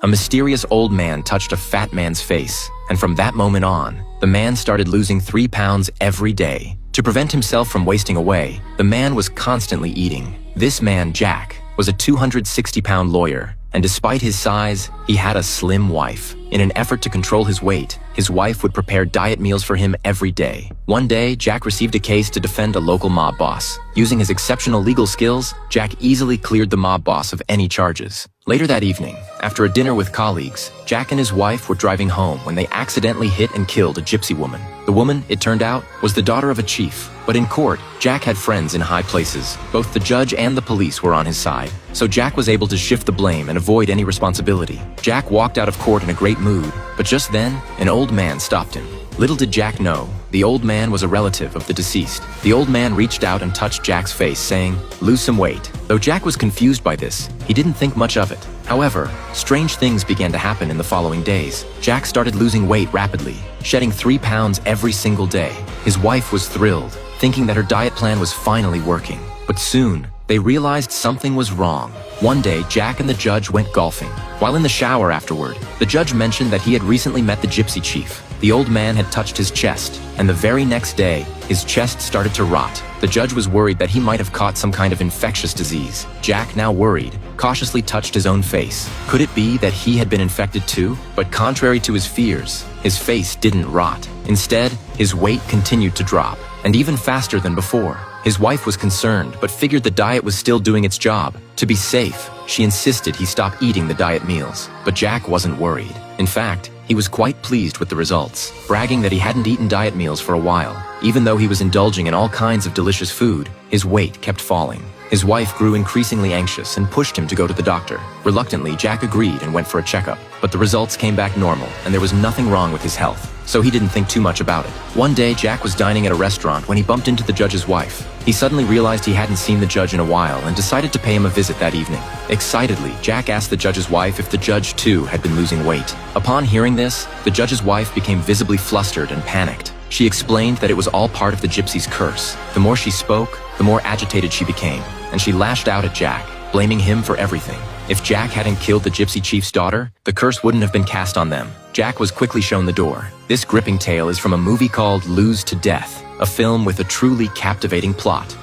a mysterious old man touched a fat man's face, and from that moment on, the man started losing 3 pounds every day. To prevent himself from wasting away, the man was constantly eating. This man, Jack, was a 260-pound lawyer, and despite his size, he had a slim wife. In an effort to control his weight, his wife would prepare diet meals for him every day. One day, Jack received a case to defend a local mob boss. Using his exceptional legal skills, Jack easily cleared the mob boss of any charges. Later that evening, after a dinner with colleagues, Jack and his wife were driving home when they accidentally hit and killed a gypsy woman. The woman, it turned out, was the daughter of a chief. But in court, Jack had friends in high places. Both the judge and the police were on his side, so Jack was able to shift the blame and avoid any responsibility. Jack walked out of court in a great mood, but just then, an old man stopped him. Little did Jack know, the old man was a relative of the deceased. The old man reached out and touched Jack's face, saying, "Lose some weight." Though Jack was confused by this, he didn't think much of it. However, strange things began to happen in the following days. Jack started losing weight rapidly, shedding 3 pounds every single day. His wife was thrilled, thinking that her diet plan was finally working. But soon, they realized something was wrong. One day, Jack and the judge went golfing. While in the shower afterward, the judge mentioned that he had recently met the gypsy chief. The old man had touched his chest, and the very next day, his chest started to rot. The judge was worried that he might have caught some kind of infectious disease. Jack, now worried, cautiously touched his own face. Could it be that he had been infected too? But contrary to his fears, his face didn't rot. Instead, his weight continued to drop, and even faster than before. His wife was concerned, but figured the diet was still doing its job. To be safe, she insisted he stop eating the diet meals. But Jack wasn't worried. In fact, he was quite pleased with the results, bragging that he hadn't eaten diet meals for a while. Even though he was indulging in all kinds of delicious food, his weight kept falling. His wife grew increasingly anxious and pushed him to go to the doctor. Reluctantly, Jack agreed and went for a checkup. But the results came back normal, and there was nothing wrong with his health, so he didn't think too much about it. One day, Jack was dining at a restaurant when he bumped into the judge's wife. He suddenly realized he hadn't seen the judge in a while and decided to pay him a visit that evening. Excitedly, Jack asked the judge's wife if the judge too had been losing weight. Upon hearing this, the judge's wife became visibly flustered and panicked. She explained that it was all part of the gypsy's curse. The more she spoke, the more agitated she became, and she lashed out at Jack, blaming him for everything. If Jack hadn't killed the gypsy chief's daughter, the curse wouldn't have been cast on them. Jack was quickly shown the door. This gripping tale is from a movie called Lose to Death, a film with a truly captivating plot.